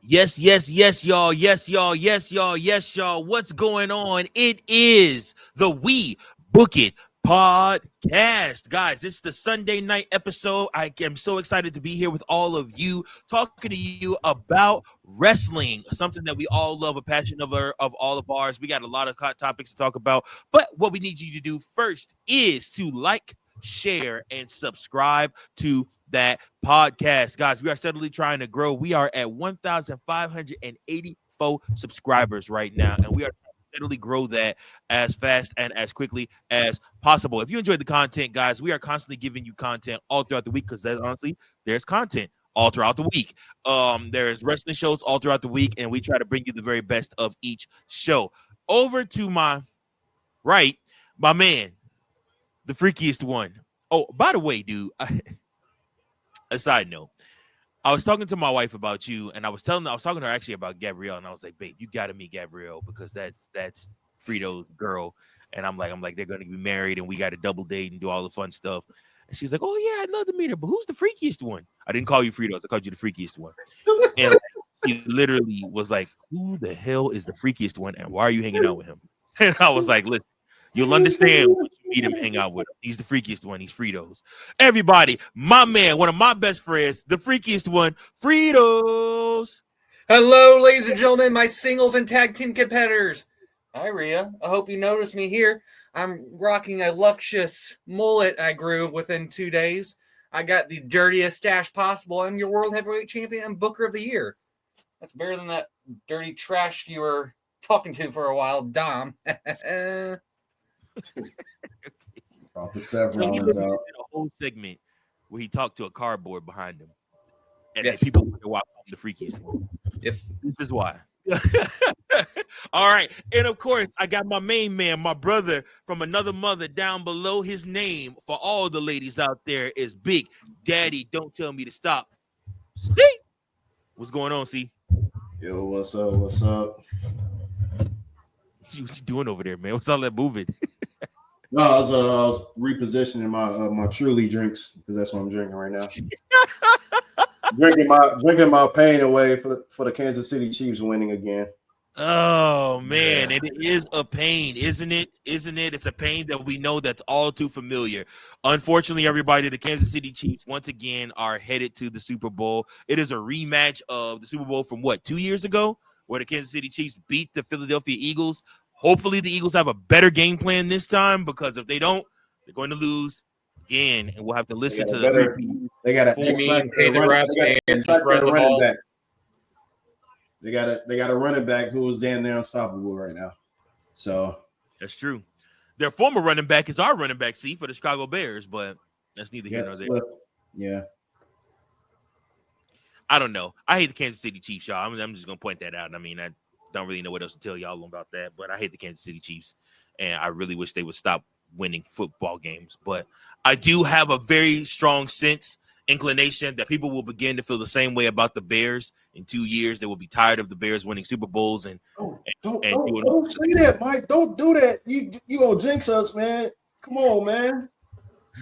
Yes, yes, yes, y'all. Yes, y'all. Yes, y'all. Yes, y'all. What's going on? It is the We Book It Podcast. Guys, it's the Sunday night episode. I am so excited to be here with all of you, talking to you about wrestling, something that we all love, a passion of all of ours. We got a lot of hot topics to talk about, but what we need you to do first is to like, share, and subscribe to that podcast. Guys, we are steadily trying to grow. We are at 1,584 subscribers right now, and we are steadily grow that as fast and as quickly as possible. If you enjoyed the content, guys, we are constantly giving you content all throughout the week because honestly, there's content all throughout the week. There's wrestling shows all throughout the week, and we try to bring you the very best of each show. Over to my right, my man, the freakiest one. Oh, by the way, dude, a side note. I was talking to my wife about you, and I was talking to her actually about Gabrielle, and I was like, babe, you got to meet Gabrielle because that's Frito's girl. And I'm like, they're going to be married, and we got to double date and do all the fun stuff. And she's like, oh, yeah, I'd love to meet her, but who's the freakiest one? I didn't call you Fritos. I called you the freakiest one. And she literally was like, who the hell is the freakiest one, and why are you hanging out with him? And I was like, listen, you'll understand when you meet him, hang out with him. He's the freakiest one. He's Fritos. Everybody, my man, one of my best friends, the freakiest one, Fritos. Hello, ladies and gentlemen, my singles and tag team competitors. Hi, Rhea. I hope you noticed me here. I'm rocking a luscious mullet I grew within 2 days. I got the dirtiest stash possible. I'm your world heavyweight champion and Booker of the Year. That's better than that dirty trash you were talking to for a while, Dom. So he did a whole segment where he talked to a cardboard behind him, and yes, people wonder why I'm the freakiest one. Yep, this is why. All right, and of course, I got my main man, my brother from another mother down below. His name for all the ladies out there is Big Daddy. Don't tell me to stop. See, what's going on? See, yo, what's up? What's up? What you doing over there, man? What's all that moving? No, I was repositioning my Truly drinks because that's what I'm drinking right now. drinking my pain away for the Kansas City Chiefs winning again. Oh man, yeah. It is a pain, isn't it? Isn't it? It's a pain that we know that's all too familiar. Unfortunately, everybody, the Kansas City Chiefs once again are headed to the Super Bowl. It is a rematch of the Super Bowl from 2 years ago, where the Kansas City Chiefs beat the Philadelphia Eagles. Hopefully the Eagles have a better game plan this time, because if they don't, they're going to lose again, and we'll have to listen to They got a running back. They got a running back who is damn near unstoppable right now. So that's true. Their former running back is our running back, for the Chicago Bears, but that's neither here nor there. Yeah. I don't know. I hate the Kansas City Chiefs, y'all. I'm just gonna point that out. I mean, I don't really know what else to tell y'all about that, but I hate the Kansas City Chiefs, and I really wish they would stop winning football games. But I do have a very strong inclination that people will begin to feel the same way about the Bears in 2 years. They will be tired of the Bears winning Super Bowls. Don't say that, Mike. Don't do that. You gonna jinx us, man. Come on, man.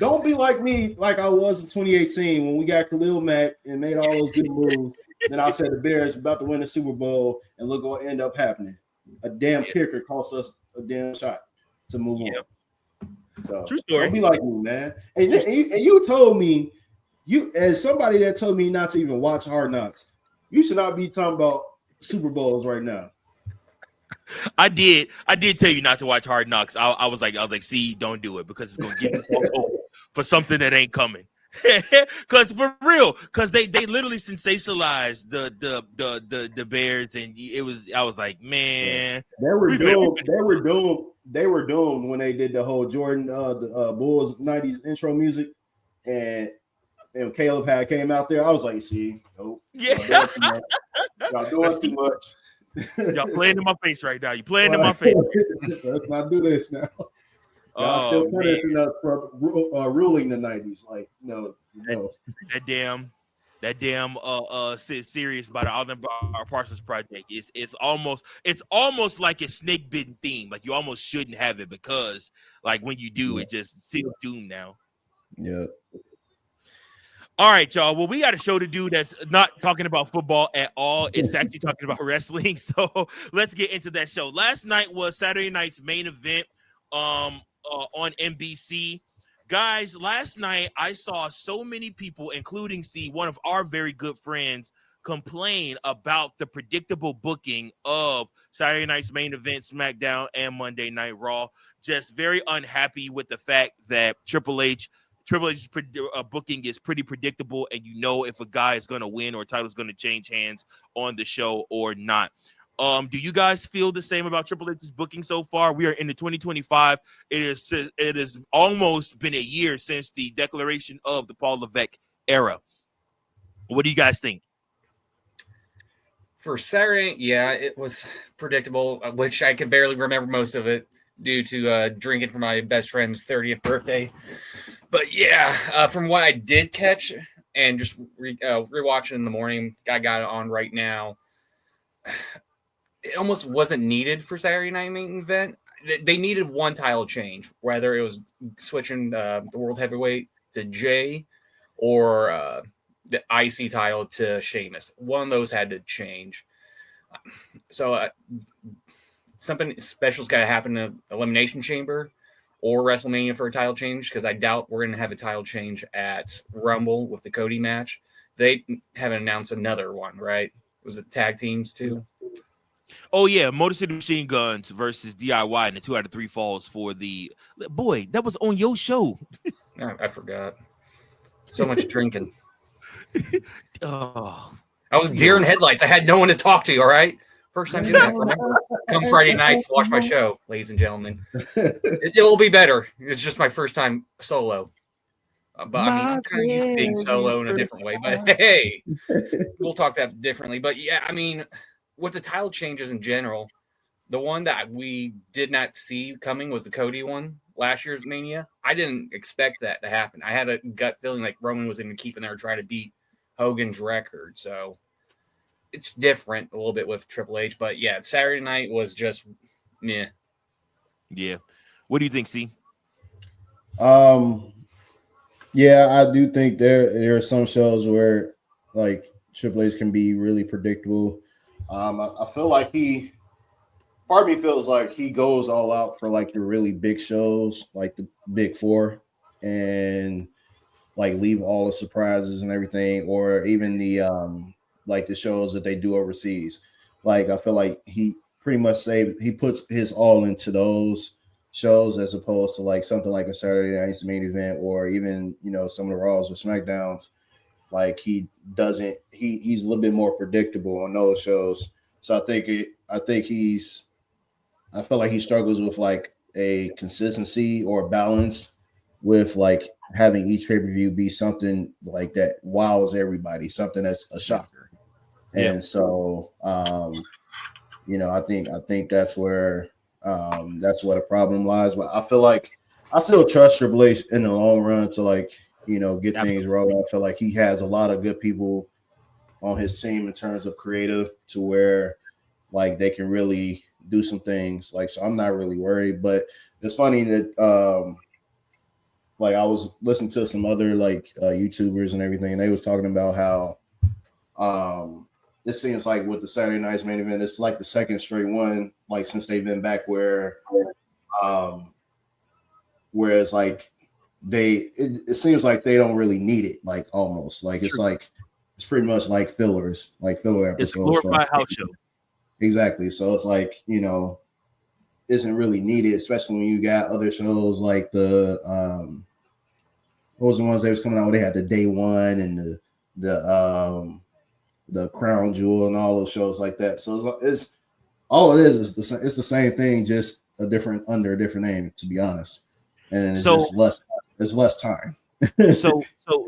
Don't be like me, like I was in 2018 when we got Khalil Mack and made all those good moves. Then I said the Bears about to win the Super Bowl, and look what ended up happening. A damn kicker cost us a damn shot to move on. So true story. Don't be like me, man. And you told me, as somebody that told me not to even watch Hard Knocks, you should not be talking about Super Bowls right now. I did tell you not to watch Hard Knocks. I was like, see, don't do it, because it's gonna give you false hope for something that ain't coming. Because for real, because they literally sensationalized the Bears, and I was like, man, they were doomed when they did the whole Jordan the Bulls 90s intro music, and Caleb came out there. I was like, see, nope, yeah, y'all doing too much. Y'all playing in my face right now. You playing in my face. Let's not do this now. Y'all still punishing us for ruling the 90s. Like, no. That damn series by the Alden Parsons Project it's almost like a snake bitten theme. Like, you almost shouldn't have it, because like when you do, it just seals doom now. Yeah. All right, y'all. Well, we got a show to do that's not talking about football at all. It's actually talking about wrestling. So let's get into that show. Last night was Saturday night's main event on NBC. Guys, last night I saw so many people, including one of our very good friends, complain about the predictable booking of Saturday night's main event, SmackDown, and Monday Night Raw. Just very unhappy with the fact that Triple H's booking is pretty predictable, and you know if a guy is going to win or a title is going to change hands on the show or not. Do you guys feel the same about Triple H's booking so far? We are in the 2025. It has almost been a year since the declaration of the Paul Levesque era. What do you guys think? For Saturday, yeah, it was predictable, which I could barely remember most of it due to drinking for my best friend's 30th birthday. But yeah, from what I did catch and just rewatching in the morning, I got it on right now. It almost wasn't needed for Saturday night main event. They needed one title change, whether it was switching the World Heavyweight to Jay or the IC title to Sheamus. One of those had to change. So something special's got to happen in Elimination Chamber or WrestleMania for a title change, because I doubt we're going to have a title change at Rumble with the Cody match. They haven't announced another one, right? Was it tag teams too? Oh, yeah. Motor City Machine Guns versus DIY and the 2 out of 3 falls for the... Boy, that was on your show. I forgot. So much drinking. Oh, I was deer in headlights. I had no one to talk to, all right? First time doing that. Remember, come Friday nights, watch my show, ladies and gentlemen. It will be better. It's just my first time solo. But I mean, I'm kind of used to being solo in a different way. But hey, we'll talk that differently. But yeah, I mean, with the title changes in general, the one that we did not see coming was the Cody one last year's Mania. I didn't expect that to happen. I had a gut feeling like Roman was going to keep in there trying to beat Hogan's record. So it's different a little bit with Triple H. But yeah, Saturday night was just meh. Yeah. What do you think, Steve? Yeah, I do think there are some shows where like Triple H can be really predictable. I feel like part of me feels like he goes all out for like the really big shows, like the big four, and like leave all the surprises and everything, or even the like the shows that they do overseas. Like I feel like he pretty much he puts his all into those shows as opposed to like something like a Saturday night's main event, or even some of the Raws or SmackDowns. Like he's a little bit more predictable on those shows. So I feel like he struggles with like a consistency or balance with like having each pay-per-view be something like that wows everybody, something that's a shocker. Yeah. And so I think that's where the problem lies. But I feel like I still trust Triple H in the long run to like get things rolling. I feel like he has a lot of good people on his team in terms of creative to where like they can really do some things. Like, so I'm not really worried. But it's funny that like I was listening to some other like YouTubers and everything, and they was talking about how it seems like with the Saturday night's main event, it's like the second straight one, like since they've been back, whereas like it seems like they don't really need it, like almost like it's like it's pretty much like filler episodes. It's a glorified house show. Exactly. So it's like isn't really needed, especially when you got other shows like the what was the ones they was coming out with? They had the Day One and the Crown Jewel and all those shows like that. So it's all it is it's the same thing, just under a different name, to be honest. And it's just less time.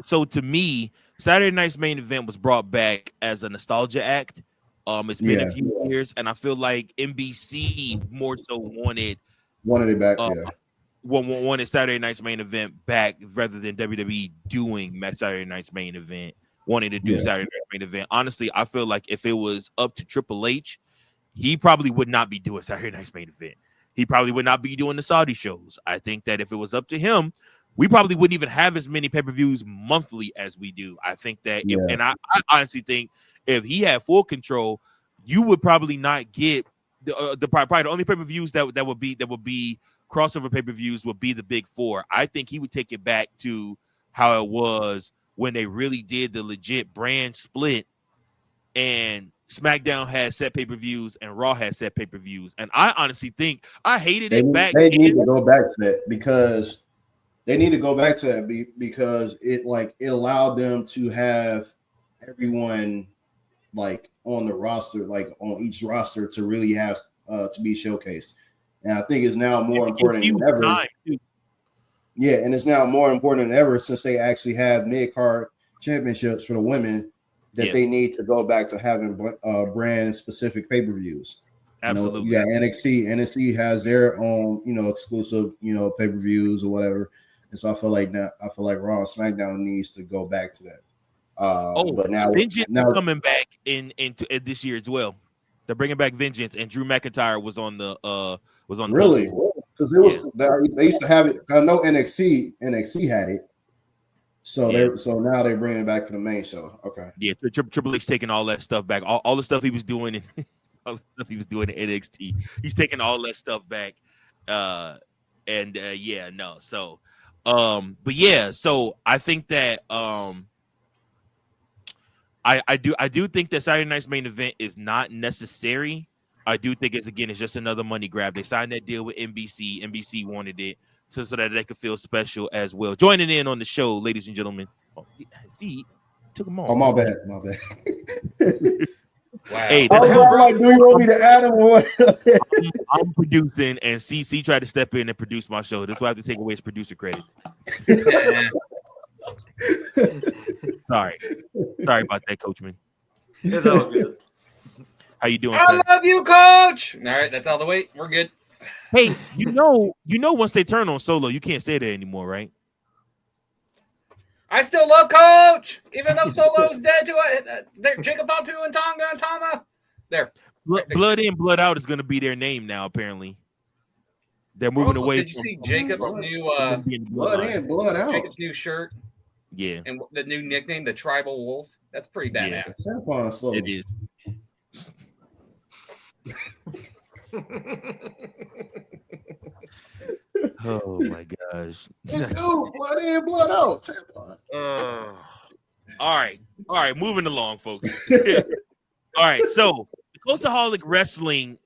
so to me, Saturday night's main event was brought back as a nostalgia act. It's been a few years, and I feel like NBC more so wanted it back. Wanted Saturday night's main event back rather than WWE doing Saturday night's main event. Wanting to do Saturday night's main event. Honestly, I feel like if it was up to Triple H, he probably would not be doing Saturday night's main event. He probably would not be doing the Saudi shows. I think that if it was up to him, we probably wouldn't even have as many pay-per-views monthly as we do. I think that, I honestly think if he had full control, you would probably not get probably the only pay-per-views that would be crossover pay-per-views would be the big four. I think he would take it back to how it was when they really did the legit brand split, and SmackDown had set pay-per-views and Raw had set pay-per-views. And I honestly think I hated it back. They need to go back to that because it allowed them to have everyone like on the roster, like on each roster, to really have to be showcased. And I think it's now more important than ever. Yeah, and it's now more important than ever since they actually have mid-card championships for the women that they need to go back to having brand-specific pay-per-views. Absolutely. You got NXT. NXT has their own, exclusive, pay-per-views or whatever. And so I feel like Raw and SmackDown needs to go back to that. But now Vengeance is coming back in this year as well. They're bringing back Vengeance, and Drew McIntyre was on the really, because it was they used to have it. I know NXT had it, so now they're bringing it back for the main show. Okay, yeah, Triple H taking all that stuff back, all the stuff he was doing, all the stuff he was doing in NXT. He's taking all that stuff back, so I think that I do think that Saturday night's main event is not necessary. I do think it's just another money grab. They signed that deal with NBC. NBC wanted it so that they could feel special as well. Joining in on the show, ladies and gentlemen. Took them off. Oh, my bad. Wow. Hey, do you want me to add him? I'm producing, and CC tried to step in and produce my show. That's why I have to take away his producer credit. Sorry about that, Coachman. It's all good. How you doing, I sir? love you, Coach. All right, that's all the way. We're good. Hey, once they turn on Solo, you can't say that anymore, right? I still love Coach, even though Solo's dead to Jacob Fatu and Tonga and Tama. There. Blood In, Blood Out is going to be their name now, apparently. They're moving away. Did you see Jacob's new Blood In, Blood Out? Jacob's new shirt? Yeah. And the new nickname, the Tribal Wolf. That's pretty badass. Yeah. It is. Oh my gosh. Dude, Blood In, Blood Out. All right, moving along, folks. All right, so Cultaholic Wrestling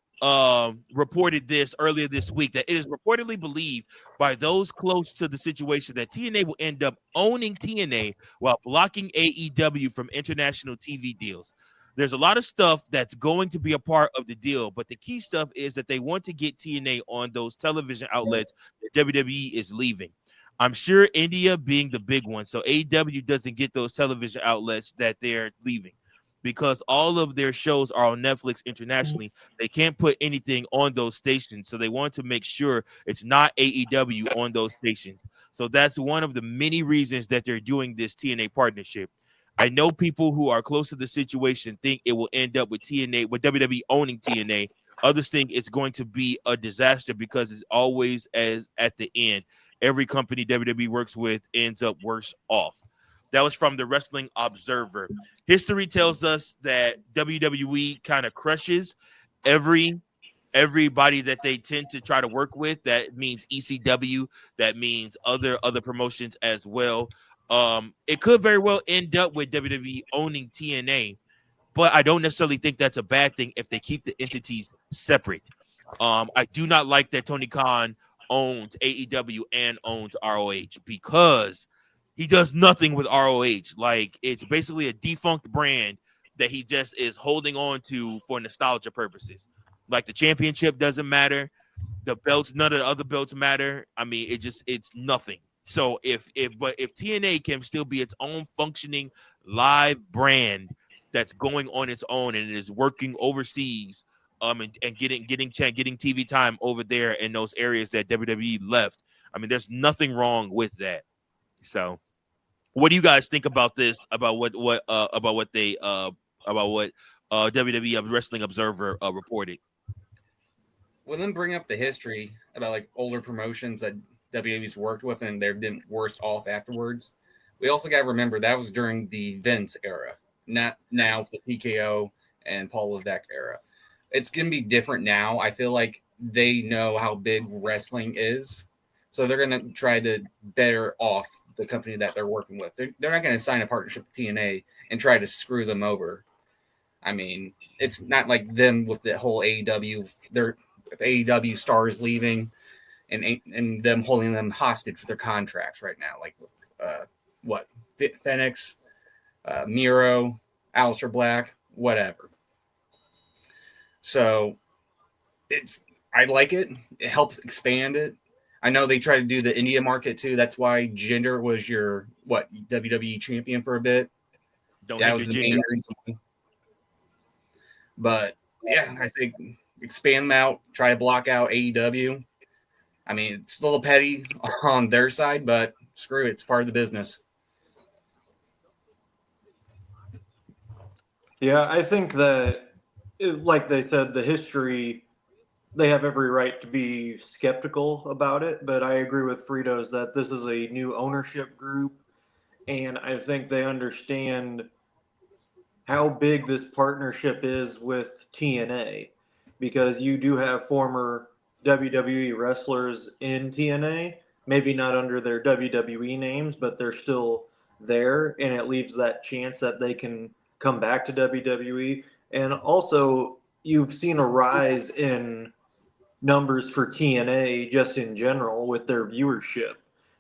reported this earlier this week that it is reportedly believed by those close to the situation that TNA will end up owning TNA while blocking AEW from international TV deals. There's a lot of stuff that's going to be a part of the deal, but the key stuff is that they want to get TNA on those television outlets that WWE is leaving. I'm sure India being the big one, so AEW doesn't get those television outlets that they're leaving because all of their shows are on Netflix internationally. They can't put anything on those stations, so they want to make sure it's not AEW on those stations. So that's one of the many reasons that they're doing this TNA partnership. I know people who are close to the situation think it will end up with WWE owning TNA. Others think it's going to be a disaster because it's always as at the end. Every company WWE works with ends up worse off. That was from the Wrestling Observer. History tells us that WWE kind of crushes everybody that they tend to try to work with. That means ECW. That means other promotions as well. It could very well end up with WWE owning TNA, but I don't necessarily think that's a bad thing if they keep the entities separate. I do not like that Tony Khan owns AEW and owns ROH because he does nothing with ROH. Like, it's basically a defunct brand that he just is holding on to for nostalgia purposes. Like, the championship doesn't matter. The belts, none of the other belts matter. I mean, it's nothing. So if TNA can still be its own functioning live brand that's going on its own and it is working overseas, and getting TV time over there in those areas that WWE left, I mean, there's nothing wrong with that. So, what do you guys think about this? About what WWE Wrestling Observer reported? Well, then bring up the history about like older promotions that WWE's worked with, and they're been worse off afterwards. We also got to remember that was during the Vince era, not now the PKO and Paul Levesque era. It's going to be different now. I feel like they know how big wrestling is, so they're going to try to better off the company that they're working with. They're not going to sign a partnership with TNA and try to screw them over. I mean, it's not like them with the whole AEW. They're AEW stars leaving and them holding them hostage for their contracts right now, like with Phoenix, Miro, Aleister Black, whatever. So I like it. It helps expand it. I know they try to do the India market too. That's why Jinder was your WWE champion for a bit. That was the main reason. But yeah, I think expand them out. Try to block out AEW. I mean, it's a little petty on their side, but screw it. It's part of the business. Yeah, I think that, like they said, the history, they have every right to be skeptical about it, but I agree with Fritos that this is a new ownership group, and I think they understand how big this partnership is with TNA, because you do have former WWE wrestlers in TNA, maybe not under their WWE names, but they're still there, and it leaves that chance that they can come back to WWE. And also, you've seen a rise in numbers for TNA just in general with their viewership,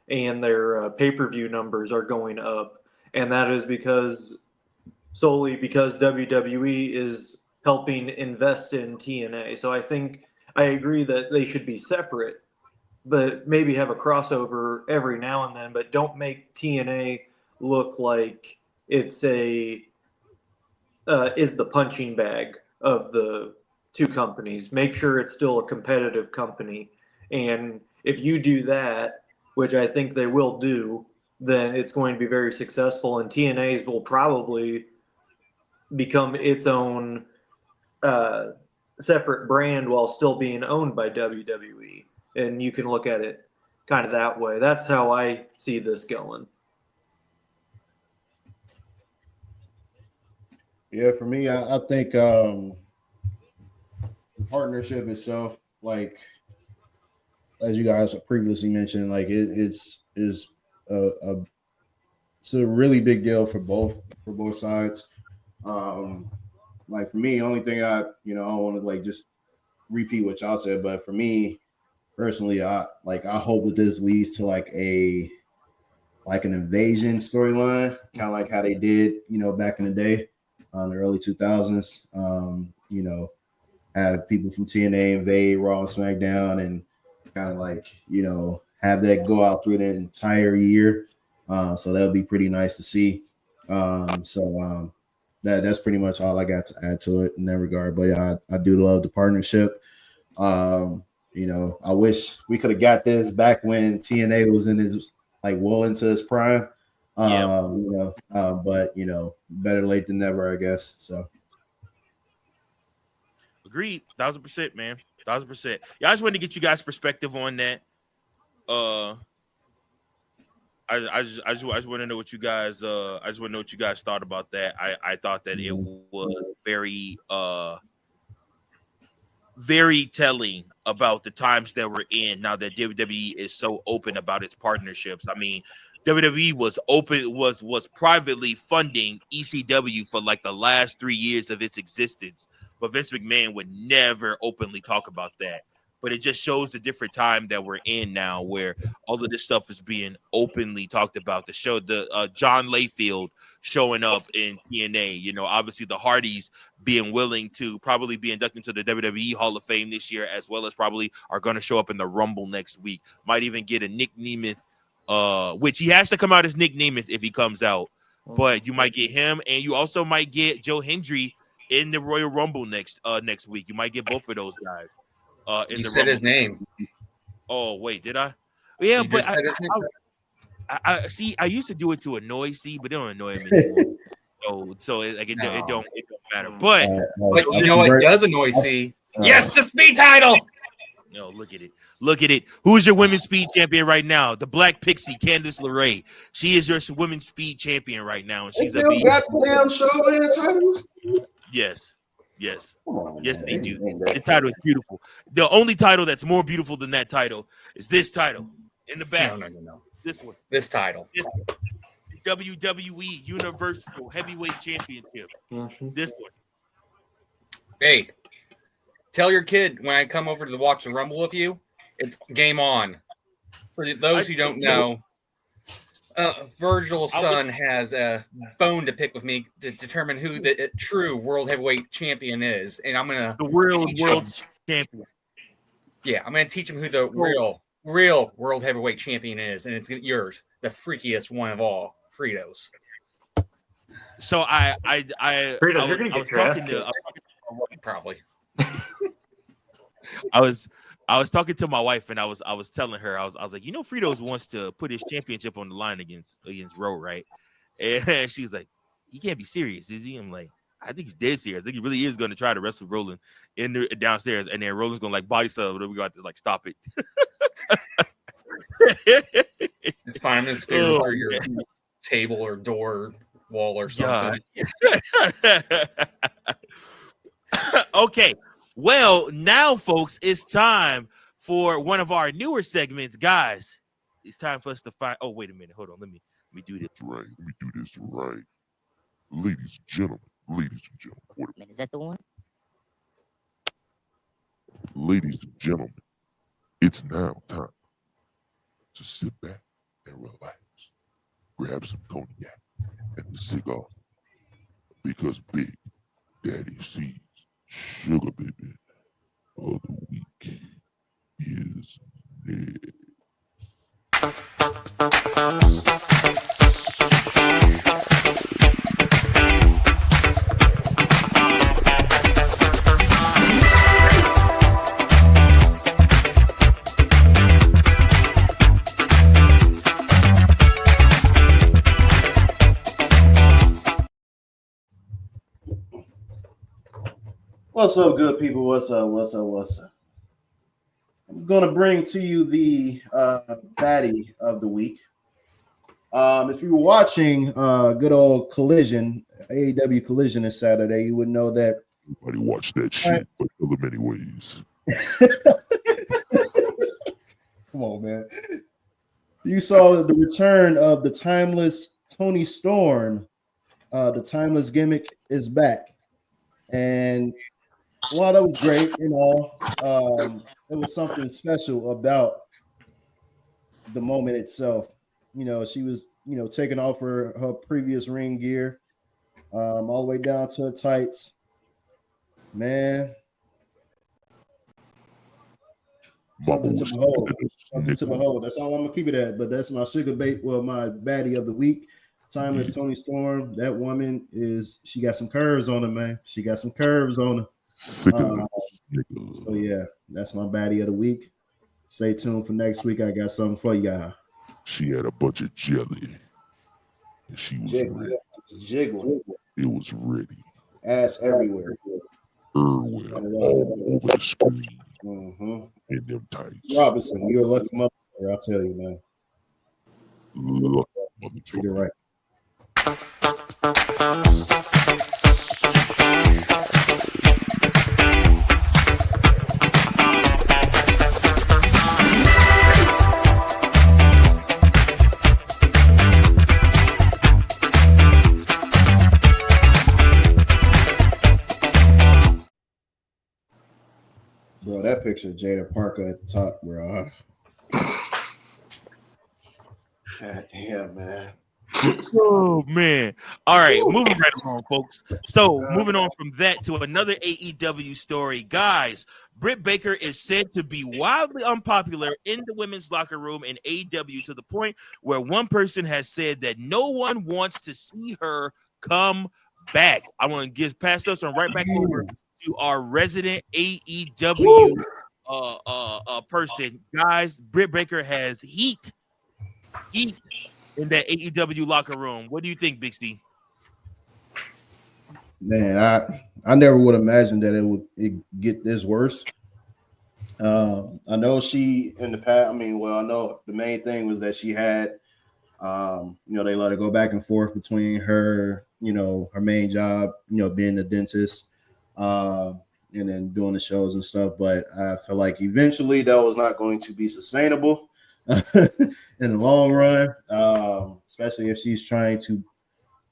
and their pay-per-view numbers are going up, and that is solely because WWE is helping invest in TNA. So I think I agree that they should be separate, but maybe have a crossover every now and then, but don't make TNA look like it's is the punching bag of the two companies. Make sure it's still a competitive company. And if you do that, which I think they will do, then it's going to be very successful, and TNA's will probably become its own separate brand while still being owned by WWE. And you can look at it kind of that way. That's how I see this going. Yeah, for me, I think the partnership itself, like as you guys previously mentioned, like it's a really big deal for both sides. Like for me, only thing I don't want to like just repeat what y'all said, but for me personally, I hope that this leads to like an invasion storyline, kind of like how they did, back in the day, the early 2000s. Have people from TNA invade Raw and SmackDown, and kind of like have that go out through the entire year. So that would be pretty nice to see. That's pretty much all I got to add to it in that regard. But yeah, I do love the partnership. I wish we could have got this back when TNA was in its well into its prime. But better late than never, I guess. So agreed, 1,000%, man, 1,000%. Yeah, I just wanted to get you guys' perspective on that. I just want to know what you guys thought about that. I thought that it was very very telling about the times that we're in now that WWE is so open about its partnerships. I mean, WWE was privately funding ECW for like the last 3 years of its existence, but Vince McMahon would never openly talk about that. But it just shows the different time that we're in now, where all of this stuff is being openly talked about. The show, John Layfield showing up in TNA, obviously the Hardys being willing to probably be inducted into the WWE Hall of Fame this year, as well as probably are going to show up in the Rumble next week. Might even get a Nick Nemeth, which he has to come out as Nick Nemeth if he comes out. But you might get him, and you also might get Joe Hendry in the Royal Rumble next week. You might get both of those guys. You said his name. Oh wait, did I? Yeah, you but I see. I used to do it to annoy C, but it don't annoy him anymore. so it don't matter. But you know what does annoy C? Yes, the speed title. No, look at it. Look at it. Who is your women's speed champion right now? The Black Pixie, Candice LeRae. She is your women's speed champion right now, and she's got the damn show and titles. Yes. Yes. On, yes, man. they do. The title is beautiful. The only title that's more beautiful than that title is this title in the back. No. This one. This title. This one. WWE Universal Heavyweight Championship. Mm-hmm. This one. Hey, tell your kid when I come over to watch the Rumble with you, it's game on. For those who don't know, Virgil's son has a bone to pick with me to determine who the true World Heavyweight Champion is, and I'm gonna the world champion. Yeah, I'm gonna teach him who the real World Heavyweight Champion is, and it's yours, the freakiest one of all, Fritos. So Fritos, you're gonna get talking to probably. I was talking to my wife, and I was telling her I was like, Fritos wants to put his championship on the line against Roe, right? And she's like, he can't be serious, is he? I'm like, I think he's dead serious. I think he really is going to try to wrestle Roland downstairs, and then Roland's going to body slam, but we got to stop it. It's fine. I'm going to spear through your table or door wall or something. Okay. Well, now, folks, it's time for one of our newer segments, guys. It's time for us to find. Oh, wait a minute. Hold on. Let me do this right. Let me do this right. Ladies and gentlemen. Is that the one? Ladies and gentlemen, it's now time to sit back and relax. Grab some cognac and a cigar. Because Big Daddy C's Sugar Baby of the Week is next. What's up, good people? What's up? I'm gonna bring to you the baddie of the week. If you were watching good old Collision, AEW Collision this Saturday, you would know that. Everybody watch that shit, but other many ways. Come on, man. You saw the return of the timeless Tony Storm. The timeless gimmick is back, and while that was great, there was something special about the moment itself. She was, taking off her previous ring gear, all the way down to her tights. Man, something to behold. Something to behold. That's all I'm gonna keep it at. But that's my sugar bait. Well, my baddie of the week. Timeless Tony Storm. That woman she got some curves on her, man. She got some curves on her. So yeah, that's my baddie of the week. Stay tuned for next week. I got something for y'all. She had a bunch of jelly, and she was jiggling. It was ready. Ass everywhere. All over the screen. In them tights. Robinson, you're a lucky motherfucker. I'll tell you, man. Lucky motherfucker. You're right. Bro, that picture of Jada Parker at the top, bro. God damn, man. Oh man. All right, moving right along, folks. So moving on from that to another AEW story. Guys, Britt Baker is said to be wildly unpopular in the women's locker room in AEW to the point where one person has said that no one wants to see her come back. I want to pass us on right back over to our resident AEW person. Guys, Britt Baker has heat in that AEW locker room. What do you think, Big Steve? Man, I never would imagine that it would get this worse. I know she in the past. I mean, well, I know the main thing was that she had, they let her go back and forth between her, her main job, being a dentist, and then doing the shows and stuff. But I feel like eventually that was not going to be sustainable in the long run, especially if she's trying to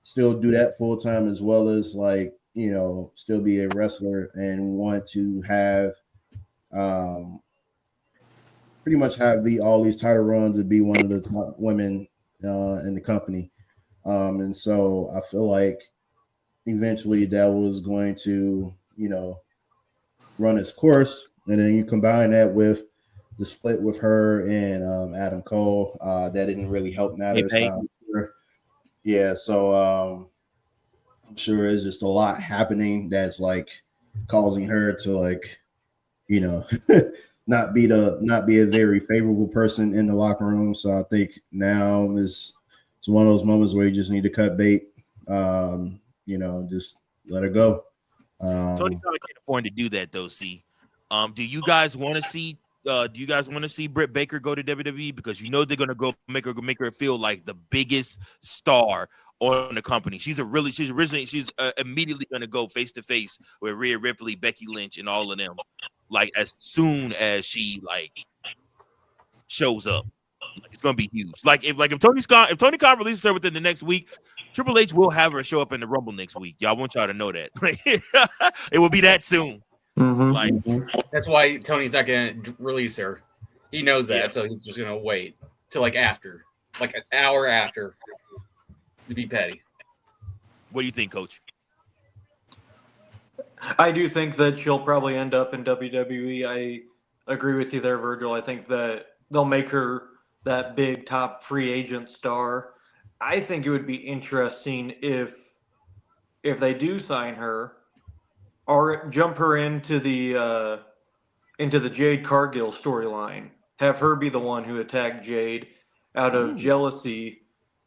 still do that full time as well as still be a wrestler and want to have pretty much have all these title runs and be one of the top women in the company. And so I feel like eventually that was going to, run its course. And then you combine that with the split with her and Adam Cole, that didn't really help matters. Yeah, so I'm sure it's just a lot happening that's causing her to not be a very favorable person in the locker room. So I think now it's one of those moments where you just need to cut bait. Just let her go. Tony Khan can't afford to do that though. See, do you guys want to see? Do you guys want to see Britt Baker go to WWE because they're gonna go make her feel like the biggest star on the company? She's immediately gonna go face to face with Rhea Ripley, Becky Lynch, and all of them. As soon as she shows up, it's gonna be huge. If Tony Khan releases her within the next week, Triple H will have her show up in the Rumble next week. Y'all want y'all to know that it will be that soon. Mm-hmm. That's why Tony's not gonna release her. He knows that, so he's just gonna wait till after, an hour after, to be petty. What do you think, Coach? I do think that she'll probably end up in WWE. I agree with you there, Virgil. I think that they'll make her that big top free agent star. I think it would be interesting if they do sign her or jump her into the Jade Cargill storyline. Have her be the one who attacked Jade out of jealousy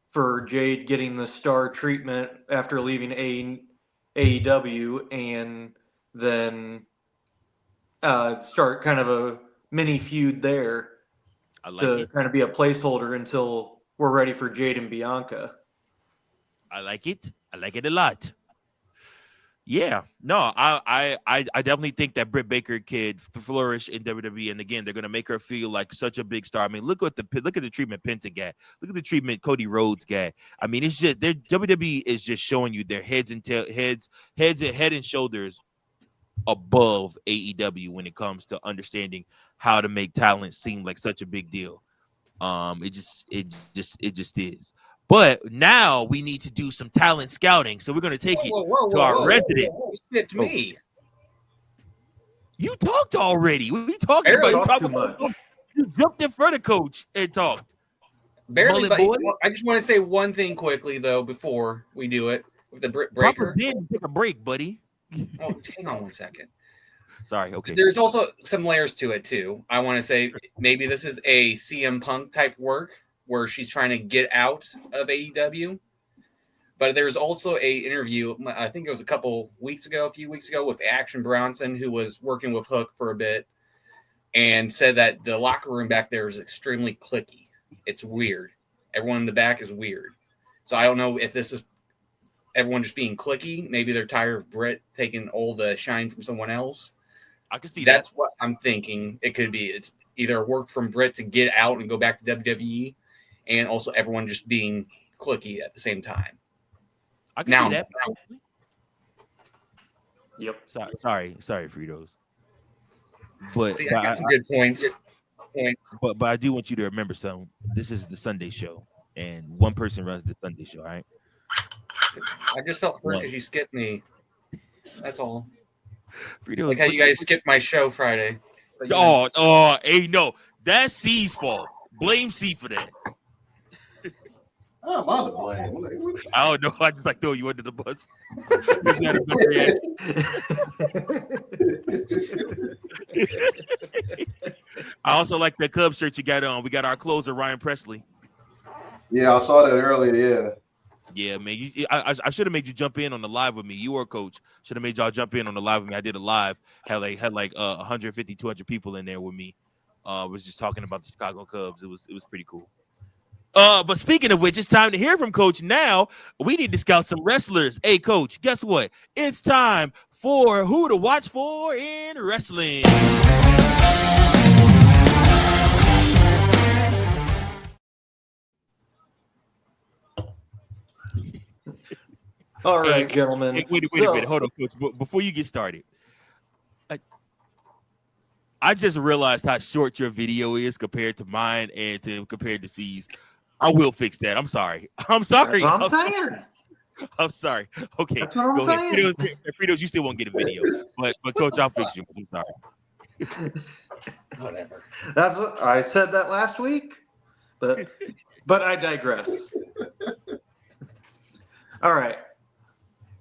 for Jade getting the star treatment after leaving AEW, and then start kind of a mini feud there kind of be a placeholder until we're ready for Jade and Bianca. I like it. I like it a lot. Yeah, no, I definitely think that Britt Baker could flourish in WWE, and again, they're gonna make her feel like such a big star. I mean, look at the treatment Penta got. Look at the treatment Cody Rhodes got. I mean, it's just WWE is just showing you their head and shoulders above AEW when it comes to understanding how to make talent seem like such a big deal. It just is. But now we need to do some talent scouting. So we're going to take it to our resident. Skipped me. You talked already. What are you talking about? You jumped in front of Coach and talked. Barely, but I just want to say one thing quickly, though, before we do it with the Britt Baker. Take a break, buddy. Oh, hang on 1 second. Sorry, okay. There's also some layers to it, too. I want to say maybe this is a CM Punk type work, where she's trying to get out of AEW. But there's also a interview, I think it was a few weeks ago, with Action Bronson, who was working with Hook for a bit, and said that the locker room back there is extremely cliquey. It's weird. Everyone in the back is weird. So I don't know if this is everyone just being cliquey. Maybe they're tired of Britt taking all the shine from someone else. I can see That's what I'm thinking. It could be. It's either a work from Britt to get out and go back to WWE, and also everyone just being cliquey at the same time. I can see that. Yep. Sorry, Fritos. But see, I got some good points. But I do want you to remember something. This is the Sunday show, and one person runs the Sunday show, all right? I just felt hurt because you skipped me. That's all. Fritos, like how you guys skipped my show Friday. Hey, no. That's C's fault. Blame C for that. I'm out to blame. I don't know. I just throw you under the bus. I also like the Cubs shirt you got on. We got our closer, Ryan Presley. Yeah, I saw that earlier. Yeah. Yeah, man. I should have made you jump in on the live with me. You or Coach should have made y'all jump in on the live with me. I did a live, had like 150, 200 people in there with me. Was just talking about the Chicago Cubs. It was pretty cool. But speaking of which, it's time to hear from Coach. Now we need to scout some wrestlers. Hey, Coach, guess what? It's time for who to watch for in wrestling. All right, gentlemen. Wait a minute. Hold on, Coach. Before you get started, I just realized how short your video is compared to mine and compared to C's. I will fix that. I'm sorry. That's what I'm saying. I'm sorry. Okay, That's what I'm go saying. ahead. Fritos, you still won't get a video, but Coach, I'll fix you. I'm sorry. Whatever. That's what I said that last week, but I digress. All right.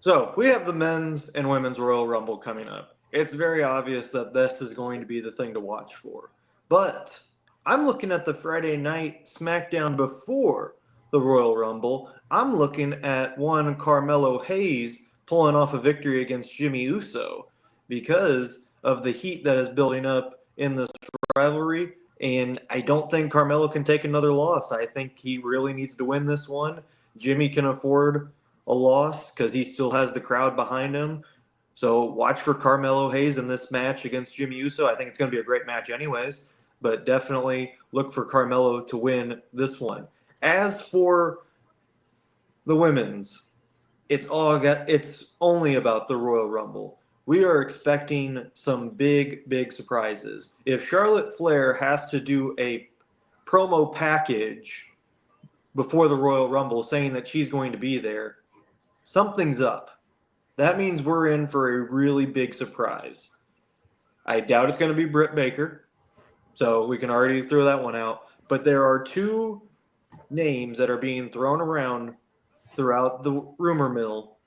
So we have the men's and women's Royal Rumble coming up. It's very obvious that this is going to be the thing to watch for. But I'm looking at the Friday night SmackDown before the Royal Rumble. I'm looking at one Carmelo Hayes pulling off a victory against Jimmy Uso because of the heat that is building up in this rivalry. And I don't think Carmelo can take another loss. I think he really needs to win this one. Jimmy can afford a loss because he still has the crowd behind him. So watch for Carmelo Hayes in this match against Jimmy Uso. I think it's going to be a great match anyways, but definitely look for Carmelo to win this one. As for the women's, it's only about the Royal Rumble. We are expecting some big surprises. If Charlotte Flair has to do a promo package before the Royal Rumble saying that she's going to be there, something's up. That means we're in for a really big surprise. I doubt it's going to be Britt Baker, so we can already throw that one out. But there are two names that are being thrown around throughout the rumor mill,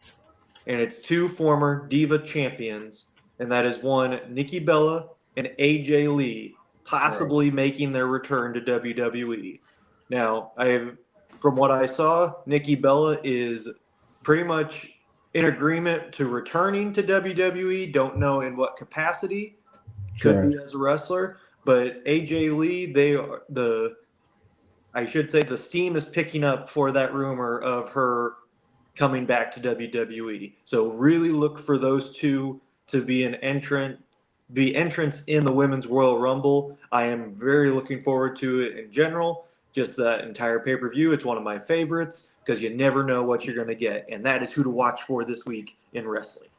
and it's two former Diva champions, and that is one, Nikki Bella and AJ Lee, possibly making their return to WWE. Now, from what I saw, Nikki Bella is pretty much in agreement to returning to WWE. Don't know in what capacity. Could be as a wrestler. But AJ Lee, the steam is picking up for that rumor of her coming back to WWE. So really look for those two to be entrants in the Women's Royal Rumble. I am very looking forward to it in general. Just that entire pay-per-view. It's one of my favorites because you never know what you're going to get. And that is who to watch for this week in wrestling.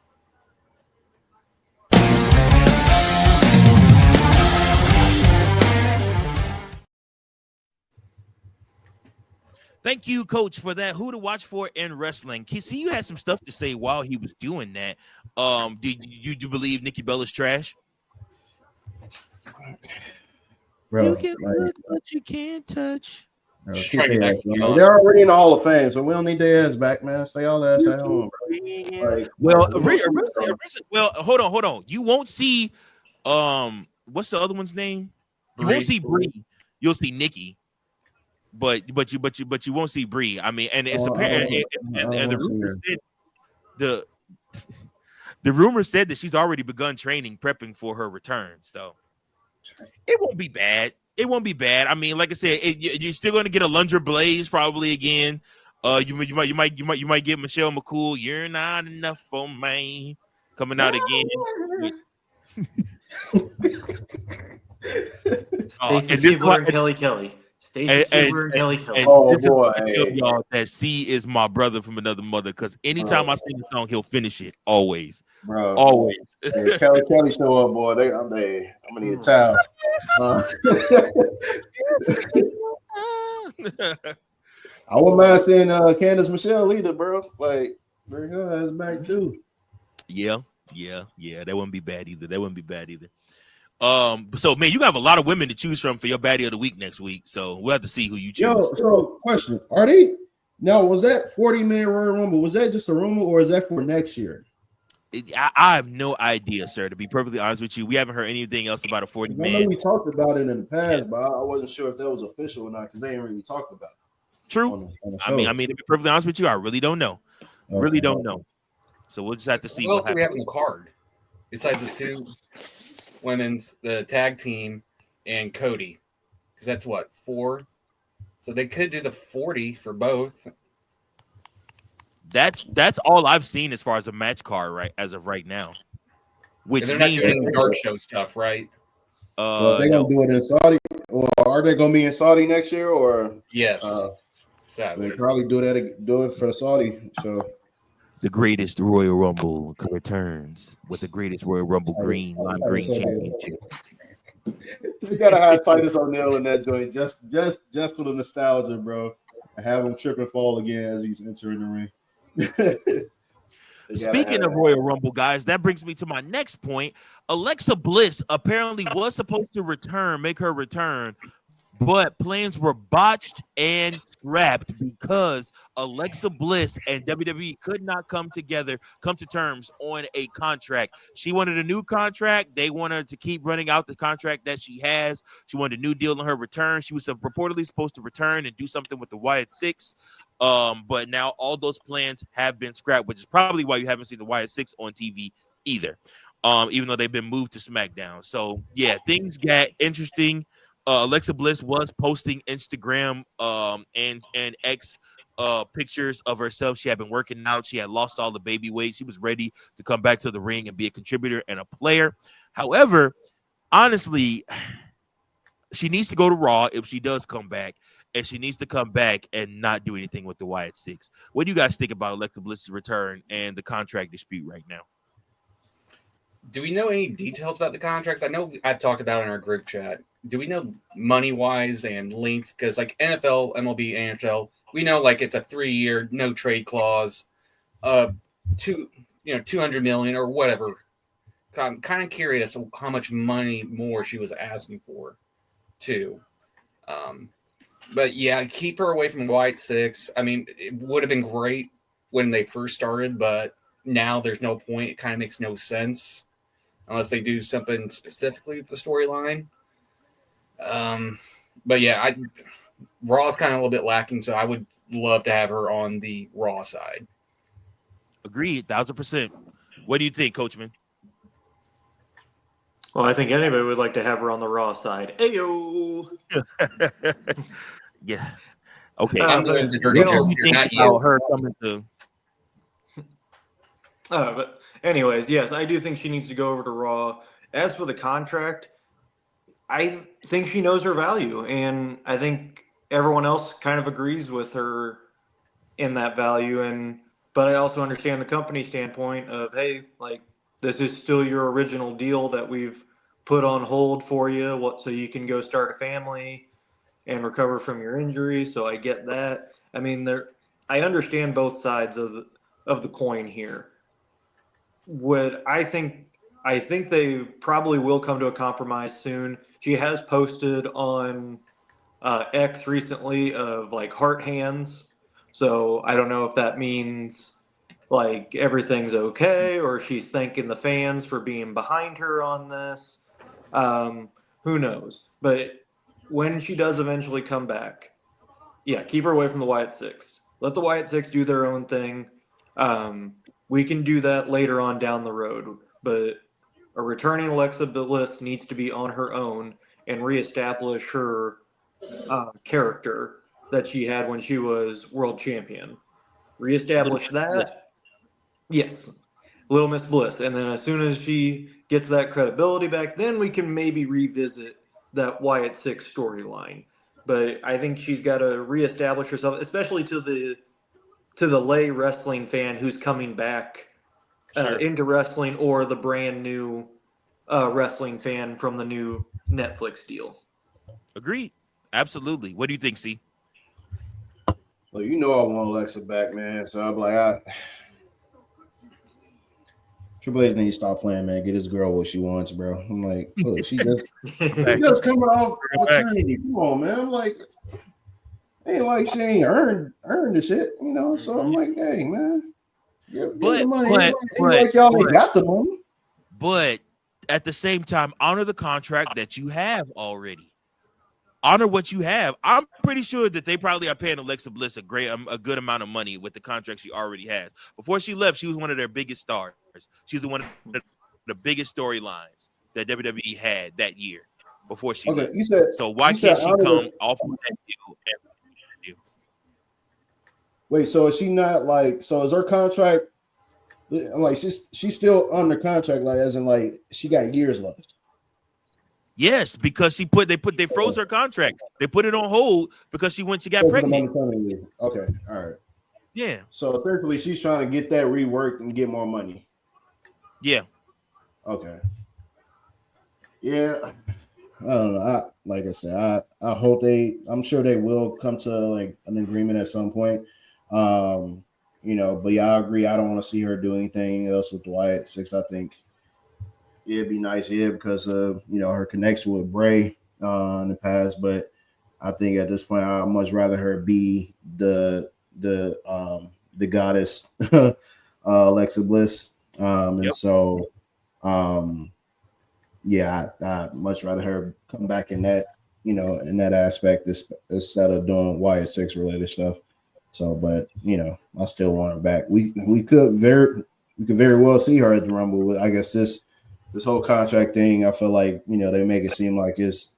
Thank you, Coach, for that. Who to watch for in wrestling? See, you had some stuff to say while he was doing that. Do you believe Nikki Bella's trash? Bro, You can look, but you can't touch. Bro, they're already in the Hall of Fame, so we don't need their ass back, man. Stay all that at home, bro. Like, well, hold on. You won't see what's the other one's name? You won't see Bree. You'll see Nikki. But you won't see Bree. I mean, and it's apparent, and the rumor said that she's already begun training, prepping for her return. So it won't be bad. It won't be bad. I mean, like I said, you're still going to get a Lunger Blaze probably again. You might get Michelle McCool. You're not enough for me coming out again. Stacey Keebler and Kelly Kelly. Stacey Keebler and Kelly Kelly. Oh boy, y'all, that C is my brother from another mother. Because anytime I sing a song, he'll finish it. Always, bro. Always. Hey, Kelly show up, boy. I'm gonna need a towel. I wouldn't mind seeing Candice Michelle either, bro. Like, bring her ass back too. Yeah. That wouldn't be bad either. So man, you have a lot of women to choose from for your baddie of the week next week. So we'll have to see who you choose. So question: Are they now? Was that 40-man Royal Rumble? Was that just a rumor, or is that for next year? I have no idea, sir. To be perfectly honest with you, we haven't heard anything else about a 40-man. I know we talked about it in the past, but I wasn't sure if that was official or not because they ain't really talked about it. True. on the I mean, shows. to be perfectly honest with you, I really don't know. Really Okay. don't know. So we'll just have to see Who else what do we have happens. in the card besides the two women's, the tag team, and Cody? Because that's what, 4. So they could do the 40 for both. That's all I've seen as far as a match card right as of right now. Which And they're not means doing dark show stuff, right? Well, they no. gonna do it in Saudi, or are they gonna be in Saudi next year? Or Yes. they Sadly. probably do it for the Saudi show. The greatest Royal Rumble returns with the greatest Royal Rumble green lime green championship. You gotta have Titus O'Neil in that joint just for the nostalgia, bro. And have him trip and fall again as he's entering the ring. Speaking of Royal Rumble, guys, that brings me to my next point. Alexa Bliss apparently was supposed to make her return, but plans were botched and scrapped because Alexa Bliss and WWE could not come to terms on a contract. She wanted a new contract. They wanted to keep running out the contract that she has. She wanted a new deal on her return. She was reportedly supposed to return and do something with the Wyatt Six. But now all those plans have been scrapped, which is probably why you haven't seen the Wyatt Six on TV either. Even though they've been moved to SmackDown. So yeah, things got interesting. Alexa Bliss was posting Instagram and X pictures of herself. She had been working out. She had lost all the baby weight. She was ready to come back to the ring and be a contributor and a player. However, honestly, she needs to go to Raw if she does come back, and she needs to come back and not do anything with the Wyatt Six. What do you guys think about Alexa Bliss's return and the contract dispute right now? Do we know any details about the contracts? I know I've talked about it in our group chat. Do we know money-wise and length? Because like NFL, MLB, NHL, we know like it's a 3-year no trade clause, 200 million or whatever. I'm kind of curious how much money more she was asking for, too. But yeah, keep her away from Wyatt Six. I mean, it would have been great when they first started, but now there's no point. It kind of makes no sense unless they do something specifically with the storyline. But yeah, Raw's kind of a little bit lacking, so I would love to have her on the Raw side. Agreed, 1,000%. What do you think, Coachman? Well, I think anybody would like to have her on the Raw side. Ayo. Yeah. Okay. I'm doing the dirty jokes here, not you. Her coming to. But anyways, yes, I do think she needs to go over to Raw. As for the contract, I think she knows her value, and I think everyone else kind of agrees with her in that value. But I also understand the company standpoint of, hey, like, this is still your original deal that we've put on hold for you, so you can go start a family and recover from your injury. So I get that. I mean, I understand both sides of the coin here. I think they probably will come to a compromise soon. She has posted on X recently of like heart hands. So I don't know if that means like everything's okay or she's thanking the fans for being behind her on this. Who knows? But when she does eventually come back, yeah, keep her away from the Wyatt Six. Let the Wyatt Six do their own thing. We can do that later on down the road. But a returning Alexa Bliss needs to be on her own and reestablish her character that she had when she was world champion. Reestablish that. Yes. Little Miss Bliss. And then as soon as she gets that credibility back, then we can maybe revisit that Wyatt Six storyline. But I think she's got to reestablish herself, especially to the lay wrestling fan who's coming back into wrestling, or the brand new wrestling fan from the new Netflix deal. Agreed. Absolutely. What do you think, C? Well, you know I want Alexa back, man. So I'm like, Triple H needs to stop playing, man. Get this girl what she wants, bro. I'm like, look, she just coming off maternity. Come on, man. I'm like, ain't like she ain't earned the shit, you know. So I'm like, dang, man. Give the money. Ain't like y'all ain't got the money. But at the same time, honor the contract that you have already. honor what you have. I'm pretty sure that they probably are paying Alexa Bliss a good amount of money with the contract she already has. Before she left, she was one of their biggest stars. She's one of the biggest storylines that WWE had that year before she left. You said so. Why can't she come off of that deal? Wait, so is she not like? So is her contract? I'm like, she's still under contract, like as in like she got years left. Yes, because they froze her contract. They put it on hold because she got pregnant. Okay, all right. Yeah. So essentially, she's trying to get that reworked and get more money. Yeah. Okay. Yeah. I don't know. Like I said, I hope I'm sure they will come to like an agreement at some point. But yeah, I agree. I don't want to see her do anything else with Dwight at 6. I think it'd be nice, because of her connection with Bray in the past. But I think at this point, I'd much rather her be the goddess Alexa Bliss. I'd much rather her come back in that in that aspect instead of doing Wyatt 6 related stuff. So, but I still want her back. We could very well see her at the Rumble. I guess this whole contract thing, I feel like they make it seem like it's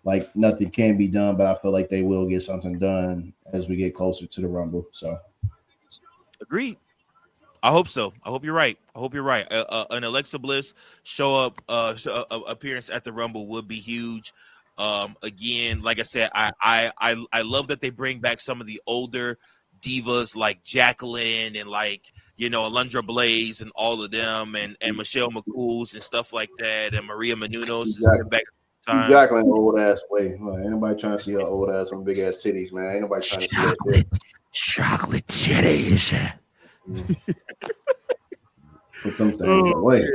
like nothing can be done, but I feel like they will get something done as we get closer to the Rumble. So, agreed. I hope so. I hope you're right. An Alexa Bliss show up appearance at the Rumble would be huge. Again, like I said, I love that they bring back some of the older divas like Jacqueline and like Alundra Blaze and all of them and Michelle McCool's and stuff like that, and Maria Menounos is coming back. Jacqueline old ass way. Ain't nobody trying to see her old ass with big ass titties, man. Ain't nobody trying to see that. Chocolate titties. Put them things away.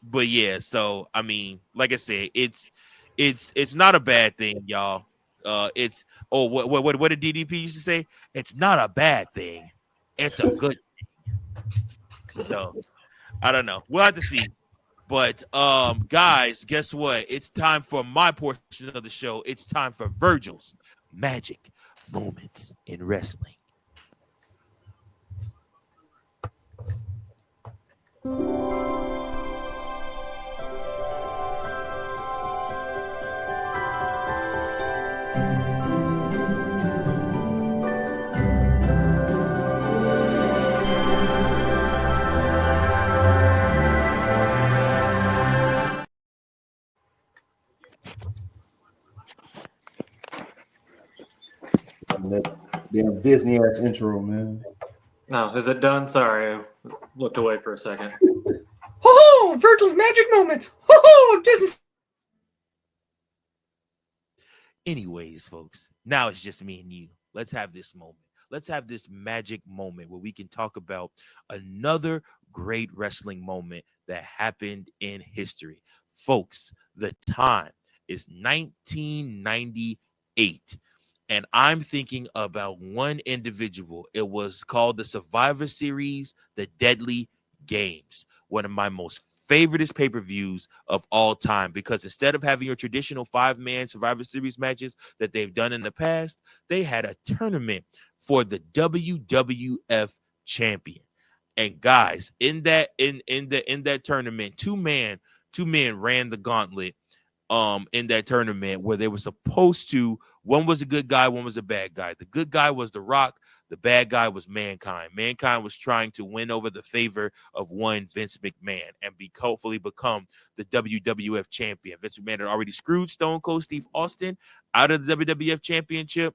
But yeah. So I mean, like I said, it's not a bad thing, y'all. What did DDP used to say? It's not a bad thing. It's a good thing. So I don't know. We'll have to see. But guys, guess what? It's time for my portion of the show. It's time for Virgil's Magic Moments in Wrestling. That damn Disney ass intro, man. No, is it done? Sorry, I looked away for a second. Oh, Virgil's Magic Moments. Oh, Disney. Anyways, folks, now it's just me and you. Let's have this moment. Let's have this magic moment where we can talk about another great wrestling moment that happened in history. Folks, the time is 1998. And I'm thinking about one individual. It was called the Survivor Series, The Deadly Games. One of my most favoriteest pay-per-views of all time, because instead of having your traditional 5-man Survivor Series matches that they've done in the past, they had a tournament for the WWF champion. And guys, in that tournament, two men ran the gauntlet in that tournament, where they were supposed to, one was a good guy, one was a bad guy. The good guy was The Rock, the bad guy was Mankind. Mankind was trying to win over the favor of one Vince McMahon and hopefully become the WWF champion. Vince McMahon had already screwed Stone Cold Steve Austin out of the WWF championship,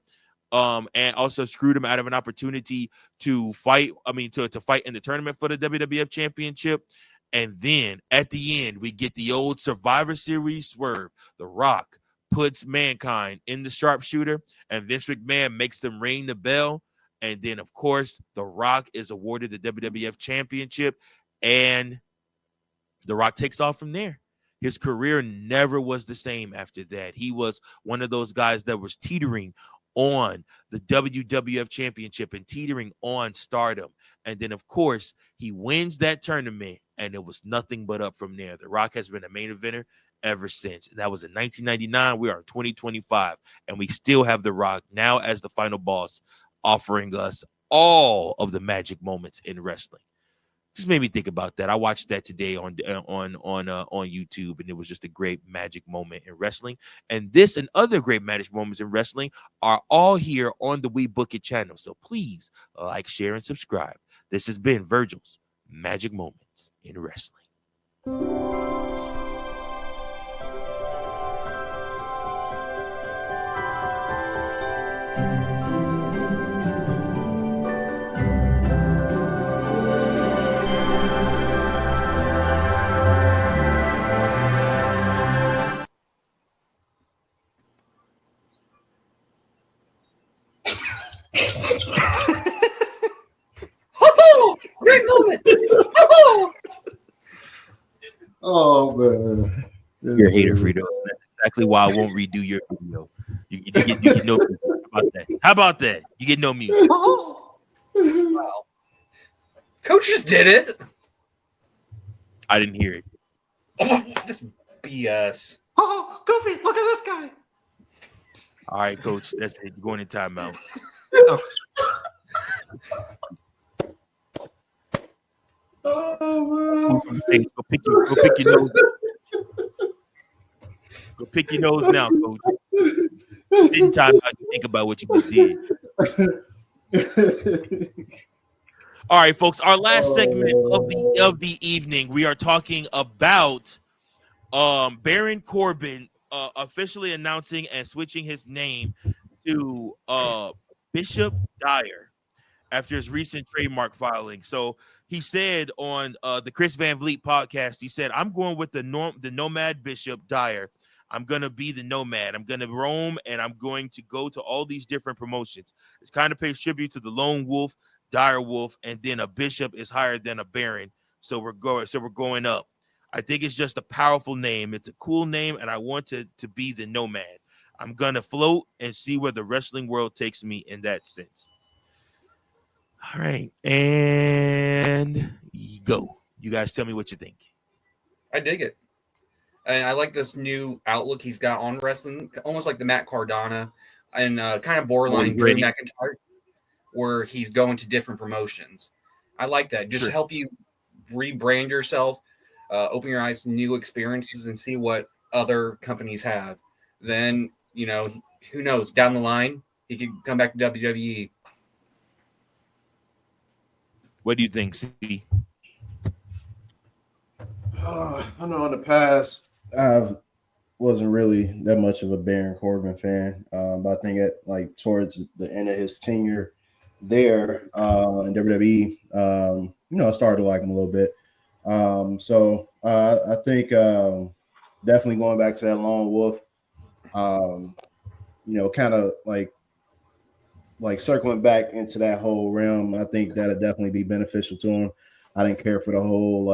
and also screwed him out of an opportunity to fight. To fight in the tournament for the WWF championship. And then at the end, we get the old Survivor Series swerve. The Rock puts Mankind in the sharpshooter, and Vince McMahon makes them ring the bell. And then, of course, The Rock is awarded the WWF championship, and The Rock takes off from there. His career never was the same after that. He was one of those guys that was teetering on the WWF championship and teetering on stardom. And then, of course, he wins that tournament and it was nothing but up from there. The Rock has been a main eventer ever since. And that was in 1999. We are in 2025, and we still have The Rock now as the final boss, offering us all of the magic moments in wrestling. Just made me think about that. I watched that today on YouTube, and it was just a great magic moment in wrestling. And this and other great magic moments in wrestling are all here on the WeBookit channel. So please like, share, and subscribe. This has been Virgil's Magic Moments in Wrestling. Great moment. Oh man, You're a hater, Frito. That's exactly why I won't redo your video. You get no music. How about that? How about that? You get no music. Wow. Coach just did it. I didn't hear it. This BS. Oh, Goofy, look at this guy. All right, Coach. That's it. You're going in timeout. Oh man. Go pick your nose. Go pick your nose now, Coach. In time out to think about what you just did. All right, folks. Our last segment of the evening, we are talking about Baron Corbin officially announcing and switching his name to Bishop Dyer after his recent trademark filing. So he said on the Chris Van Vliet podcast, he said, "I'm going with the Nomad Bishop Dyer. I'm going to be the nomad. I'm going to roam, and I'm going to go to all these different promotions." It's kind of pays tribute to the lone wolf, Dire Wolf, and then a bishop is higher than a baron. So we're going up. I think it's just a powerful name. It's a cool name, and I want to be the nomad. I'm going to float and see where the wrestling world takes me in that sense. All right, and go. You guys tell me what you think. I dig it. And I like this new outlook he's got on wrestling, almost like the Matt Cardona and kind of borderline Drew McIntyre, where he's going to different promotions. I like that. Just help you rebrand yourself, open your eyes to new experiences, and see what other companies have. Then, who knows, down the line, he could come back to WWE. What do you think, C? I know in the past I wasn't really that much of a Baron Corbin fan, but I think towards the end of his tenure there in WWE, I started to like him a little bit. So I think definitely going back to that lone wolf, kind of like circling back into that whole realm. I think that'd definitely be beneficial to him. I didn't care for the whole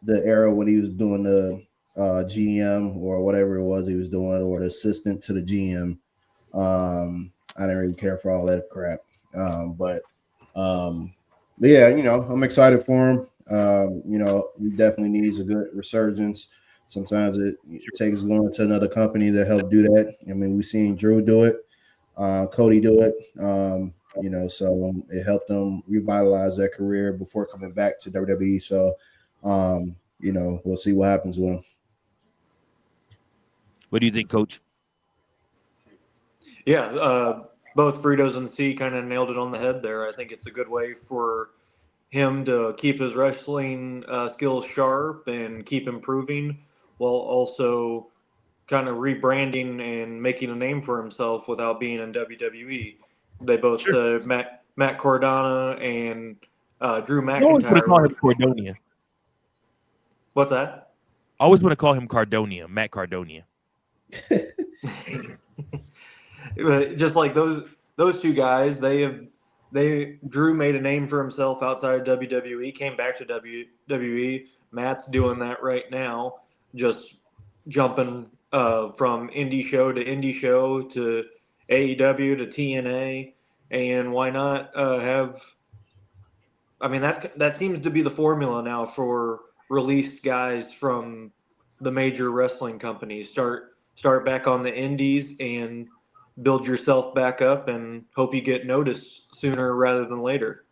the era when he was doing the GM or whatever it was he was doing, or the assistant to the GM. I didn't really care for all that crap. But yeah, I'm excited for him. He definitely needs a good resurgence. Sometimes it takes going to another company to help do that. I mean, we've seen Drew do it, Cody do it. So it helped them revitalize their career before coming back to WWE. So, we'll see what happens with him. What do you think, Coach? Yeah, both Fritos and C kind of nailed it on the head there. I think it's a good way for him to keep his wrestling skills sharp and keep improving, while also kind of rebranding and making a name for himself without being in WWE. They both, Matt Cardona and Drew McIntyre. I always want to call him Cardonia. What's that? I always want to call him Cardonia, Matt Cardonia. Just like those two guys, Drew made a name for himself outside of WWE, came back to WWE. Matt's doing that right now, just jumping from indie show to AEW to TNA, and why not have I mean, that seems to be the formula now for released guys from the major wrestling companies. Start back on the indies and build yourself back up and hope you get noticed sooner rather than later.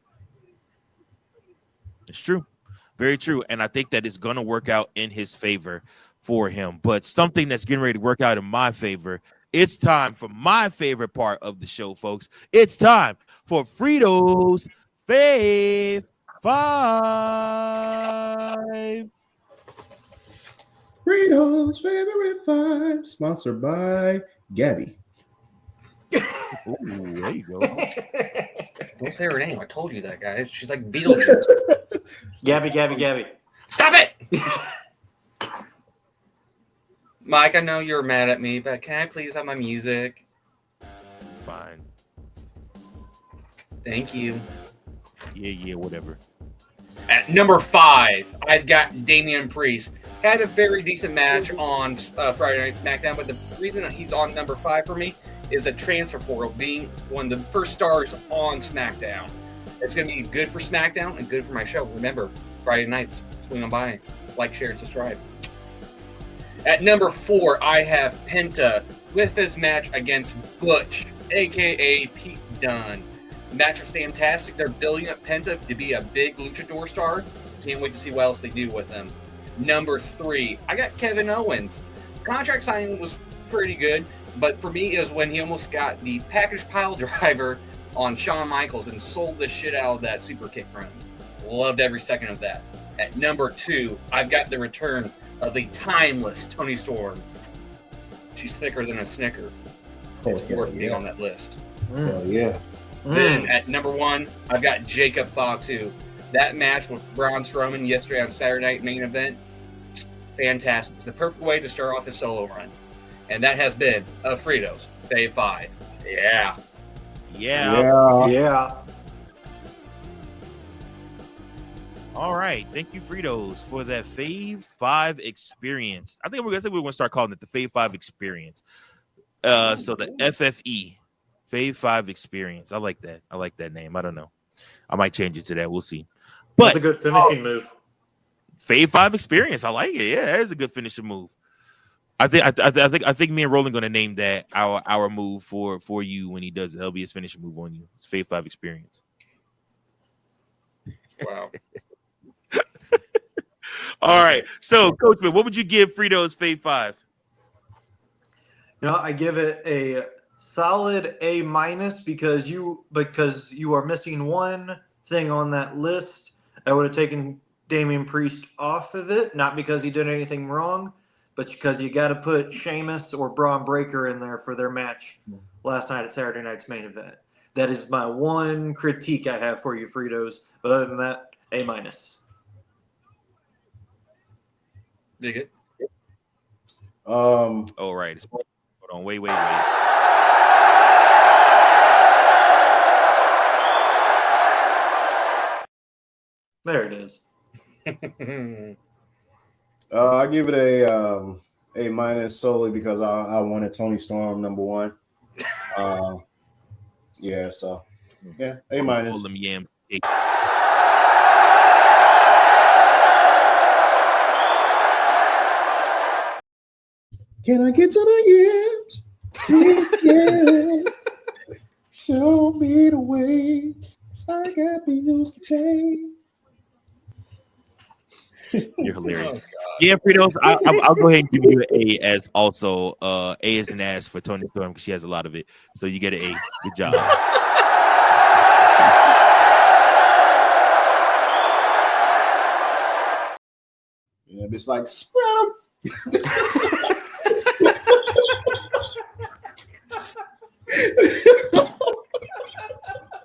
It's true. Very true. And I think that it's going to work out in his favor for him. But something that's getting ready to work out in my favor, it's time for my favorite part of the show, folks. It's time for Frito's Fave 5. Frito's favorite 5, sponsored by Gabby. Ooh, there you go. Don't say her name. I told you that, guys. She's like Beetlejuice. Gabby. Stop it! Mike, I know you're mad at me, but can I please have my music? Fine. Thank you. Yeah, whatever. At number 5, I've got Damian Priest. Had a very decent match on Friday Night SmackDown, but the reason he's on number 5 for me is a transfer portal, being one of the first stars on SmackDown. It's going to be good for SmackDown and good for my show. Remember, Friday nights, swing on by, like, share, and subscribe. At number 4, I have Penta with this match against Butch, a.k.a. Pete Dunne. The match was fantastic. They're building up Penta to be a big luchador star. Can't wait to see what else they do with him. Number 3, I got Kevin Owens. Contract signing was pretty good, but for me, it was when he almost got the package pile driver on Shawn Michaels and sold the shit out of that super kick for him. Loved every second of that. At number 2, I've got the return of the timeless Toni Storm. She's thicker than a Snicker. It's worth being on that list. Oh, yeah. Then at number 1, I've got Jacob Fatu. That match with Braun Strowman yesterday on Saturday Night Main Event, fantastic. It's the perfect way to start off his solo run. And that has been a Frito's Fave 5. Yeah. All right. Thank you, Fritos, for that Fave 5 experience. I think we're going to start calling it the Fave 5 experience. So the FFE, Fave 5 experience. I like that. I like that name. I don't know. I might change it to that. We'll see. But that's a good finishing move. Fave 5 experience. I like it. Yeah, that is a good finishing move. I think me and Roland going to name that our move for you when he does it. That'll be his finishing move on you. It's Fave 5 experience. Wow. All right. So, Coachman, what would you give Frito's Fave 5? I give it a solid A- because you are missing one thing on that list. I would have taken Damian Priest off of it, not because he did anything wrong, but because you got to put Sheamus or Braun Breaker in there for their match last night at Saturday Night's Main Event. That is my one critique I have for you, Fritos. But other than that, A-. Dig it. Oh, right. Hold on. Wait. There it is. I give it A- solely because I wanted Toni Storm number 1. Yeah, so yeah, A-. Hold them yams. Can I get to the yams? Yes. Show me the way. I got me used to pay. You're hilarious. Yeah, Fritos, I'll go ahead and give you an A as also. A is an ass for Toni Storm because she has a lot of it. So you get an A. Good job. Yeah, it's like spread them.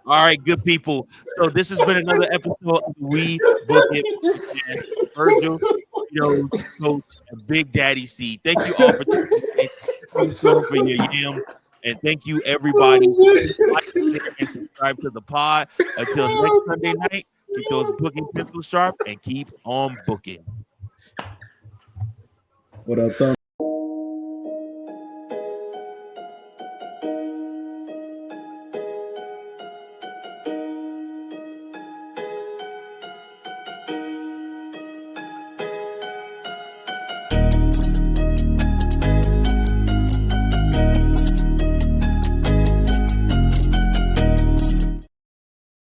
All right, good people. So this has been another episode of We Book It Podcast. Virgil, Coach, and Big Daddy C. Thank you all for tuning in for your yam. And thank you, everybody. Like, share, and subscribe to the pod. Until next Sunday night, keep those booking pencils sharp and keep on booking. What up, Tom?